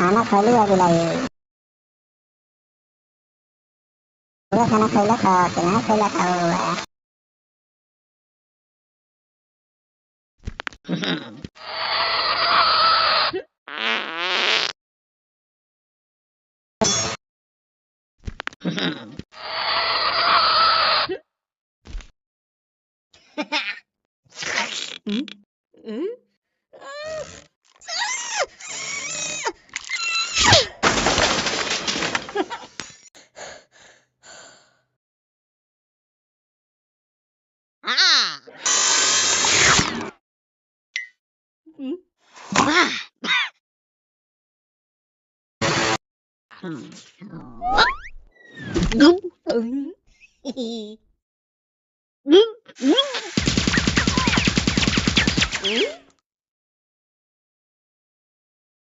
खाना खाली अगला ये पूरा खाना खैला था कि ना खैला था हुआ